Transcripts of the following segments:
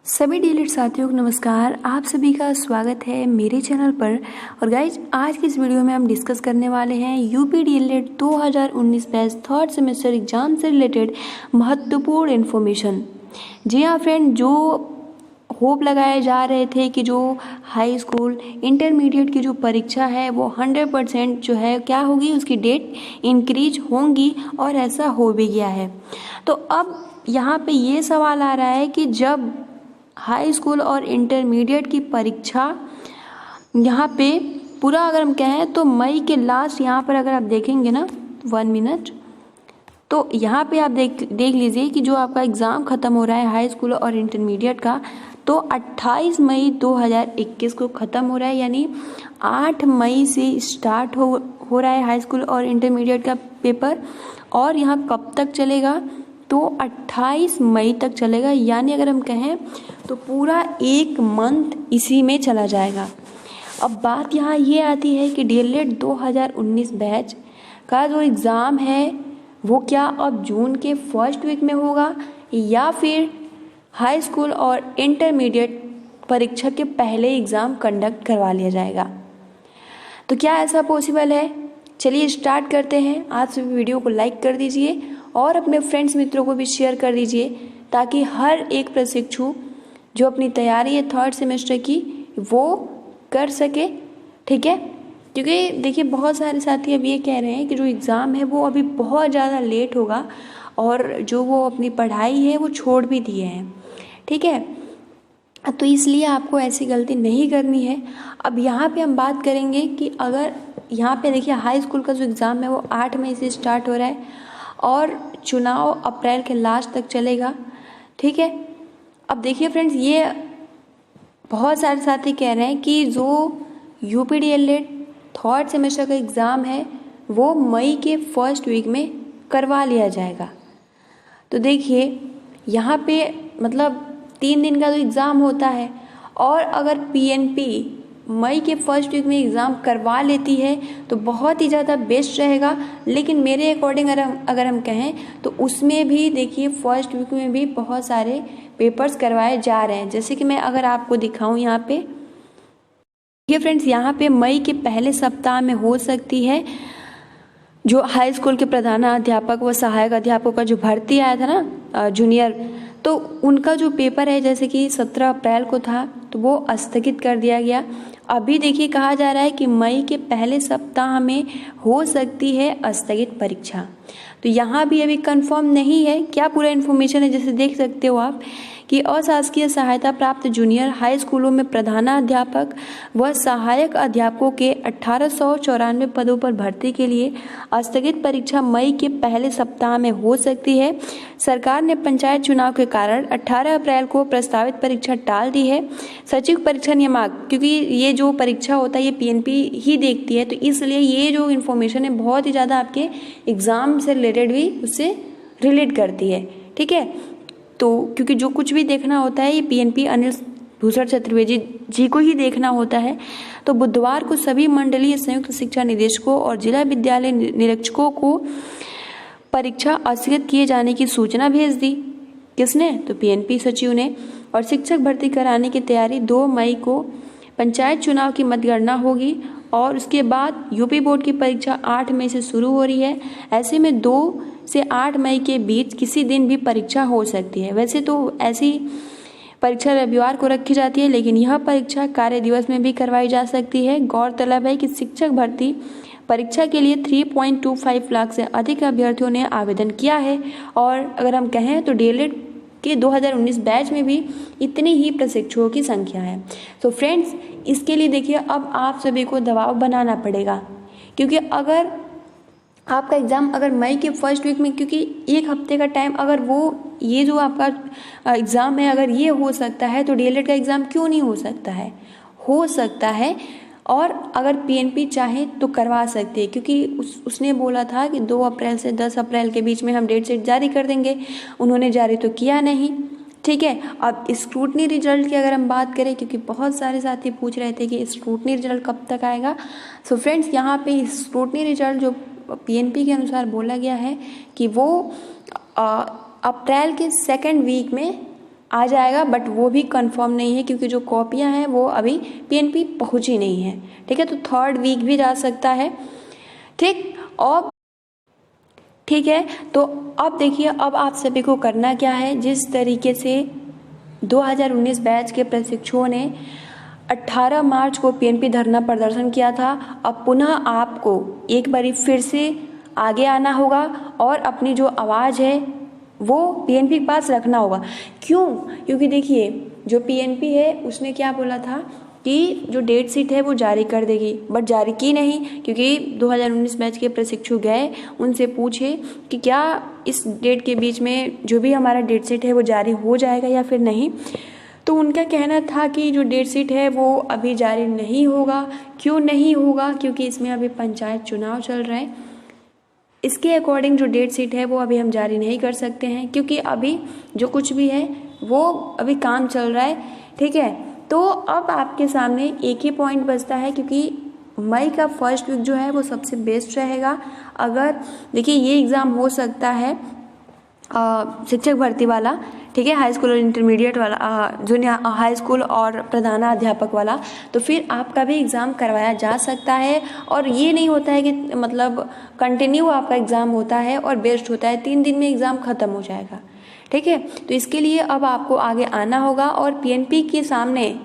सभी डीएलएड साथियों को नमस्कार। आप सभी का स्वागत है मेरे चैनल पर। और गाइज आज की इस वीडियो में हम डिस्कस करने वाले हैं UP DElEd 2019 batch third semester exam से रिलेटेड महत्वपूर्ण इन्फॉर्मेशन। जी हाँ फ्रेंड, जो होप लगाए जा रहे थे कि जो हाई स्कूल इंटरमीडिएट की जो परीक्षा है वो 100% जो है क्या होगी, उसकी डेट इंक्रीज होंगी और ऐसा हो भी गया है। तो अब यहाँ पे ये सवाल आ रहा है कि जब हाई स्कूल और इंटरमीडिएट की परीक्षा यहाँ पे पूरा अगर हम कहें तो मई के लास्ट, यहाँ पर अगर आप देखेंगे ना 1 मिनट, तो यहाँ पे आप देख लीजिए कि जो आपका एग्ज़ाम ख़त्म हो रहा है हाई स्कूल और इंटरमीडिएट का, तो 28 मई 2021 को ख़त्म हो रहा है। यानी 8 मई से स्टार्ट हो रहा है हाई स्कूल और इंटरमीडिएट का पेपर, और यहाँ कब तक चलेगा, तो 28 मई तक चलेगा। यानी अगर हम कहें तो पूरा 1 मंथ इसी में चला जाएगा। अब बात यहाँ ये आती है कि डीएलएड 2019 बैच का जो एग्ज़ाम है वो क्या अब जून के फर्स्ट वीक में होगा या फिर हाई स्कूल और इंटरमीडिएट परीक्षा के पहले एग्ज़ाम कंडक्ट करवा लिया जाएगा। तो क्या ऐसा पॉसिबल है? चलिए स्टार्ट करते हैं। आज सभी वीडियो को लाइक कर दीजिए और अपने फ्रेंड्स मित्रों को भी शेयर कर दीजिए, ताकि हर एक प्रशिक्षु जो अपनी तैयारी है थर्ड सेमेस्टर की वो कर सके। ठीक है, क्योंकि देखिए बहुत सारे साथी अब ये कह रहे हैं कि जो एग्ज़ाम है वो अभी बहुत ज़्यादा लेट होगा और जो वो अपनी पढ़ाई है वो छोड़ भी दिए हैं। ठीक है, तो इसलिए आपको ऐसी गलती नहीं करनी है। अब यहाँ पे हम बात करेंगे कि अगर यहाँ पे देखिए हाई स्कूल का जो एग्ज़ाम है वो 8 मई से स्टार्ट हो रहा है और चुनाव अप्रैल के लास्ट तक चलेगा। ठीक है, अब देखिए फ्रेंड्स, ये बहुत सारे साथी कह रहे हैं कि जो यूपी डीएलएड थर्ड सेमेस्टर का एग्ज़ाम है वो मई के फर्स्ट वीक में करवा लिया जाएगा। तो देखिए यहाँ पे मतलब 3 दिन का जो एग्ज़ाम होता है, और अगर पीएनपी मई के फर्स्ट वीक में एग्ज़ाम करवा लेती है तो बहुत ही ज़्यादा बेस्ट रहेगा। लेकिन मेरे अकॉर्डिंग अगर हम कहें तो उसमें भी देखिए फर्स्ट वीक में भी बहुत सारे पेपर्स करवाए जा रहे हैं। जैसे कि मैं अगर आपको दिखाऊं यहाँ पे, ये फ्रेंड्स यहाँ पे मई के पहले सप्ताह में हो सकती है जो हाई स्कूल के प्रधानाध्यापक व सहायक अध्यापकों का जो भर्ती आया था ना जूनियर, तो उनका जो पेपर है जैसे कि 17 अप्रैल को था तो वो स्थगित कर दिया गया। अभी देखिए कहा जा रहा है कि मई के पहले सप्ताह में हो सकती है स्थगित परीक्षा। तो यहाँ भी अभी कंफर्म नहीं है क्या पूरा इन्फॉर्मेशन है। जैसे देख सकते हो आप कि अशासकीय सहायता प्राप्त जूनियर हाई स्कूलों में प्रधानाध्यापक व सहायक अध्यापकों के 1894 पदों पर भर्ती के लिए स्थगित परीक्षा मई के पहले सप्ताह में हो सकती है। सरकार ने पंचायत चुनाव के कारण 18 अप्रैल को प्रस्तावित परीक्षा टाल दी है। सचिव परीक्षा नियामक, क्योंकि ये जो परीक्षा होता है ये पीएनपी ही देखती है, तो इसलिए ये जो इन्फॉर्मेशन है बहुत ही ज़्यादा आपके एग्ज़ाम से रिलेटेड भी उससे रिलेट करती है। ठीक है, तो क्योंकि जो कुछ भी देखना होता है ये पीएनपी अनिल भूषण चतुर्वेदी जी को ही देखना होता है। तो बुधवार को सभी मंडलीय संयुक्त शिक्षा निदेशकों और जिला विद्यालय निरीक्षकों को परीक्षा स्थगित किए जाने की सूचना भेज दी। किसने? तो पीएनपी सचिव ने। और शिक्षक भर्ती कराने की तैयारी 2 मई को पंचायत चुनाव की मतगणना होगी और उसके बाद यूपी बोर्ड की परीक्षा 8 मई से शुरू हो रही है। ऐसे में 2 से 8 मई के बीच किसी दिन भी परीक्षा हो सकती है। वैसे तो ऐसी परीक्षा रविवार को रखी जाती है, लेकिन यह परीक्षा कार्य दिवस में भी करवाई जा सकती है। गौरतलब है कि शिक्षक भर्ती परीक्षा के लिए 3.25 लाख से अधिक अभ्यर्थियों ने आवेदन किया है, और अगर हम कहें तो डीएलएड के 2019 बैच में भी इतनी ही प्रशिक्षुओं की संख्या है। तो फ्रेंड्स, इसके लिए देखिए अब आप सभी को दबाव बनाना पड़ेगा, क्योंकि अगर आपका एग्ज़ाम अगर मई के फर्स्ट वीक में, क्योंकि 1 हफ्ते का टाइम, अगर वो ये जो आपका एग्ज़ाम है अगर ये हो सकता है तो डीएलएड का एग्ज़ाम क्यों नहीं हो सकता है? हो सकता है, और अगर पीएनपी चाहे तो करवा सकती है, क्योंकि उसने बोला था कि 2 अप्रैल से 10 अप्रैल के बीच में हम डेट शीट जारी कर देंगे। उन्होंने जारी तो किया नहीं। ठीक है, अब स्क्रूटनी रिजल्ट की अगर हम बात करें, क्योंकि बहुत सारे साथी पूछ रहे थे कि स्क्रूटनी रिजल्ट कब तक आएगा। सो फ्रेंड्स, यहाँ पे स्क्रूटनी रिजल्ट जो पीएनपी के अनुसार बोला गया है कि वो अप्रैल के 2nd वीक में आ जाएगा, बट वो भी कंफर्म नहीं है क्योंकि जो कॉपियां हैं वो अभी पीएनपी पहुंची नहीं है। ठीक है, तो 3rd वीक भी जा सकता है। ठीक है, तो अब देखिए, अब आप सभी को करना क्या है। जिस तरीके से 2019 बैच के प्रशिक्षुओं ने 18 मार्च को पीएनपी धरना प्रदर्शन किया था, अब पुनः आपको एक बारी फिर से आगे आना होगा और अपनी जो आवाज़ है वो पीएनपी के पास रखना होगा। क्यों? क्योंकि देखिए, जो पीएनपी है उसने क्या बोला था कि जो डेट शीट है वो जारी कर देगी, बट जारी की नहीं, क्योंकि 2019 बैच के प्रशिक्षु गए, उनसे पूछे कि क्या इस डेट के बीच में जो भी हमारा डेट शीट है वो जारी हो जाएगा या फिर नहीं। तो उनका कहना था कि जो डेट शीट है वो अभी जारी नहीं होगा। क्यों नहीं होगा? क्योंकि इसमें अभी पंचायत चुनाव चल रहे हैं। इसके अकॉर्डिंग जो डेट शीट है वो अभी हम जारी नहीं कर सकते हैं, क्योंकि अभी जो कुछ भी है वो अभी काम चल रहा है। ठीक है, तो अब आपके सामने एक ही पॉइंट बचता है, क्योंकि मई का फर्स्ट वीक जो है वो सबसे बेस्ट रहेगा। अगर देखिए, ये एग्ज़ाम हो सकता है शिक्षक भर्ती वाला, ठीक है, हाई स्कूल और इंटरमीडिएट वाला, जूनियर हाई स्कूल और प्रधानाध्यापक वाला, तो फिर आपका भी एग्ज़ाम करवाया जा सकता है। और ये नहीं होता है कि मतलब कंटिन्यू आपका एग्ज़ाम होता है और बेस्ट होता है, 3 दिन में एग्ज़ाम ख़त्म हो जाएगा। ठीक है, तो इसके लिए अब आपको आगे आना होगा और पीएनपी के सामने,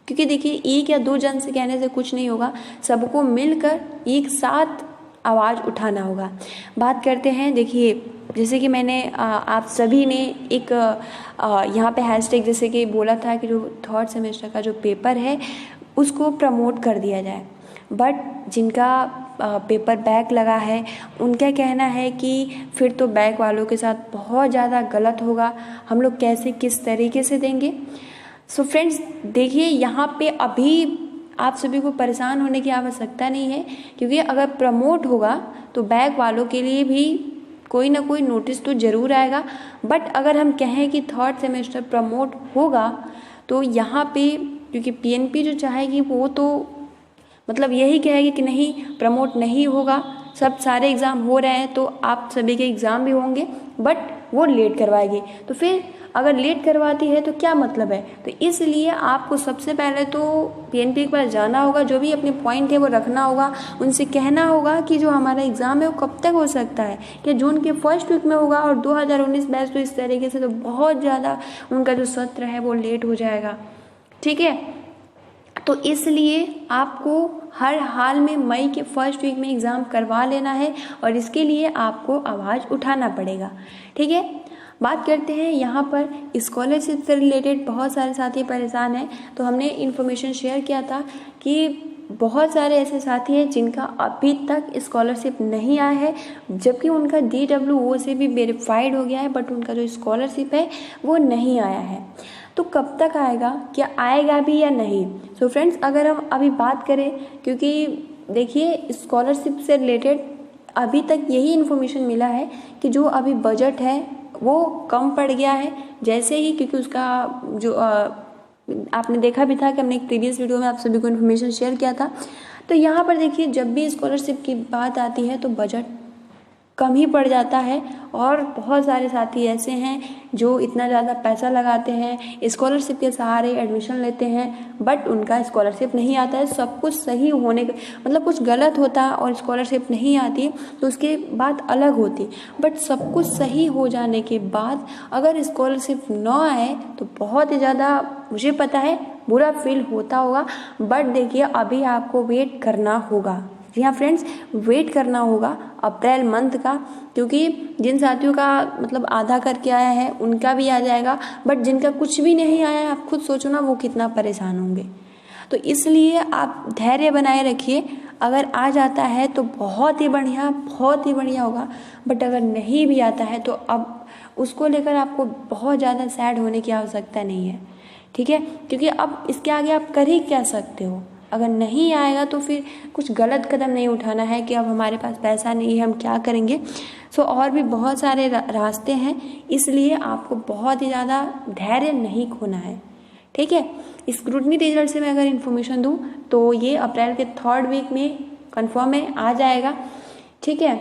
क्योंकि देखिए, 1 या 2 जन से कहने से कुछ नहीं होगा, सबको मिलकर एक साथ आवाज़ उठाना होगा। बात करते हैं, देखिए, जैसे कि मैंने आप सभी ने एक यहाँ पे हैशटैग जैसे कि बोला था कि जो 3rd सेमेस्टर का जो पेपर है उसको प्रमोट कर दिया जाए, बट जिनका पेपर बैक लगा है उनका कहना है कि फिर तो बैक वालों के साथ बहुत ज़्यादा गलत होगा, हम लोग कैसे किस तरीके से देंगे। सो फ्रेंड्स, देखिए, यहाँ पे अभी आप सभी को परेशान होने की आवश्यकता नहीं है, क्योंकि अगर प्रमोट होगा तो बैक वालों के लिए भी कोई ना कोई नोटिस तो ज़रूर आएगा। बट अगर हम कहें कि 3rd सेमेस्टर प्रमोट होगा तो यहाँ पे, क्योंकि पीएनपी जो चाहेगी वो तो मतलब यही कहेगी कि नहीं, प्रमोट नहीं होगा, सब सारे एग्ज़ाम हो रहे हैं तो आप सभी के एग्ज़ाम भी होंगे, बट वो लेट करवाएगी। तो फिर अगर लेट करवाती है तो क्या मतलब है? तो इसलिए आपको सबसे पहले तो पीएनपी के पास जाना होगा, जो भी अपने पॉइंट है वो रखना होगा, उनसे कहना होगा कि जो हमारा एग्ज़ाम है वो कब तक हो सकता है, कि जून के फर्स्ट वीक में होगा, और 2019 बैच तो इस तरीके से तो बहुत ज़्यादा उनका जो सत्र है वो लेट हो जाएगा। ठीक है, तो इसलिए आपको हर हाल में मई के फर्स्ट वीक में एग्ज़ाम करवा लेना है और इसके लिए आपको आवाज़ उठाना पड़ेगा। ठीक है, बात करते हैं यहाँ पर स्कॉलरशिप से रिलेटेड। बहुत सारे साथी परेशान हैं, तो हमने इन्फॉर्मेशन शेयर किया था कि बहुत सारे ऐसे साथी हैं जिनका अभी तक स्कॉलरशिप नहीं आया है, जबकि उनका DWO से भी वेरीफाइड हो गया है, बट उनका जो स्कॉलरशिप है वो नहीं आया है। तो कब तक आएगा, क्या आएगा भी या नहीं? सो फ्रेंड्स, अगर हम अभी बात करें, क्योंकि देखिए, स्कॉलरशिप से रिलेटेड अभी तक यही इन्फॉर्मेशन मिला है कि जो अभी बजट है वो कम पड़ गया है, जैसे ही, क्योंकि उसका जो आपने देखा भी था कि हमने एक प्रीवियस वीडियो में आप सभी को इन्फॉर्मेशन शेयर किया था। तो यहाँ पर देखिए, जब भी स्कॉलरशिप की बात आती है तो बजट कम ही पड़ जाता है, और बहुत सारे साथी ऐसे हैं जो इतना ज़्यादा पैसा लगाते हैं, स्कॉलरशिप के सहारे एडमिशन लेते हैं, बट उनका स्कॉलरशिप नहीं आता है। सब कुछ सही होने मतलब कुछ गलत होता और स्कॉलरशिप नहीं आती तो उसकी बात अलग होती, बट सब कुछ सही हो जाने के बाद अगर स्कॉलरशिप न आए तो बहुत ही ज़्यादा, मुझे पता है, बुरा फील होता होगा। बट देखिए, अभी आपको वेट करना होगा। जी हाँ फ्रेंड्स, वेट करना होगा अप्रैल मंथ का, क्योंकि जिन साथियों का मतलब आधा करके आया है उनका भी आ जाएगा, बट जिनका कुछ भी नहीं आया है, आप खुद सोचो ना वो कितना परेशान होंगे। तो इसलिए आप धैर्य बनाए रखिए। अगर आ जाता है तो बहुत ही बढ़िया होगा, बट अगर नहीं भी आता है तो अब उसको लेकर आपको बहुत ज़्यादा सैड होने की आवश्यकता नहीं है। ठीक है, क्योंकि अब इसके आगे आप कर ही क्या सकते हो। अगर नहीं आएगा तो फिर कुछ गलत कदम नहीं उठाना है कि अब हमारे पास पैसा नहीं है, हम क्या करेंगे। सो और भी बहुत सारे रास्ते हैं, इसलिए आपको बहुत ही ज़्यादा धैर्य नहीं खोना है। ठीक है, स्क्रूटनी रिजल्ट से मैं अगर इन्फॉर्मेशन दूं तो ये अप्रैल के 3rd वीक में कंफर्म है, आ जाएगा। ठीक है,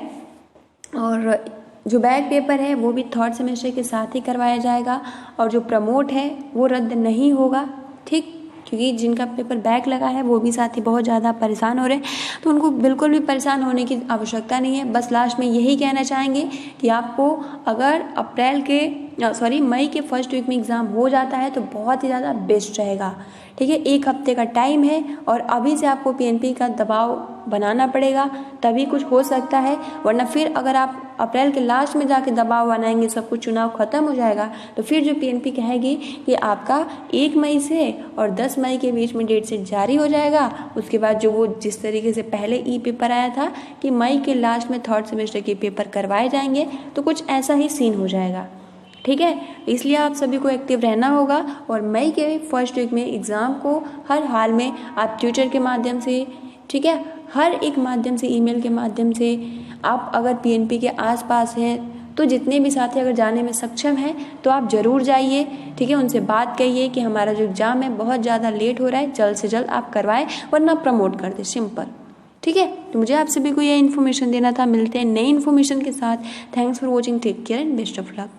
और जो बैक पेपर है वो भी थर्ड सेमेस्टर के साथ ही करवाया जाएगा और जो प्रमोट है वो रद्द नहीं होगा, ठीक, क्योंकि जिनका पेपर बैक लगा है वो भी साथ ही बहुत ज़्यादा परेशान हो रहे हैं, तो उनको बिल्कुल भी परेशान होने की आवश्यकता नहीं है। बस लास्ट में यही कहना चाहेंगे कि आपको अगर मई के फर्स्ट वीक में एग्ज़ाम हो जाता है तो बहुत ही ज़्यादा बेस्ट रहेगा, ठीक है। 1 हफ्ते का टाइम है और अभी से आपको पीएनपी का दबाव बनाना पड़ेगा, तभी कुछ हो सकता है, वरना फिर अगर आप अप्रैल के लास्ट में जाके दबाव बनाएंगे, सब कुछ चुनाव खत्म हो जाएगा, तो फिर जो पीएनपी कहेगी कि आपका 1 मई से और 10 मई के बीच में डेट सेट जारी हो जाएगा। उसके बाद जो वो जिस तरीके से पहले ई पेपर आया था कि मई के लास्ट में थर्ड सेमेस्टर के पेपर करवाए जाएंगे, तो कुछ ऐसा ही सीन हो जाएगा, ठीक है। इसलिए आप सभी को एक्टिव रहना होगा और मई के फर्स्ट वीक में एग्ज़ाम को हर हाल में आप ट्विटर के माध्यम से, ठीक है, हर एक माध्यम से, ईमेल के माध्यम से, आप अगर पीएनपी के आसपास हैं तो जितने भी साथी अगर जाने में सक्षम हैं तो आप ज़रूर जाइए, ठीक है। उनसे बात करिए कि हमारा जो एग्ज़ाम है बहुत ज़्यादा लेट हो रहा है, जल्द से जल्द आप करवाएं वरना प्रमोट कर दें, सिंपल, ठीक है। तो मुझे आप सभी को यह इन्फॉर्मेशन देना था। मिलते हैं नई इन्फॉर्मेशन के साथ। Thanks for watching, take care and best of luck.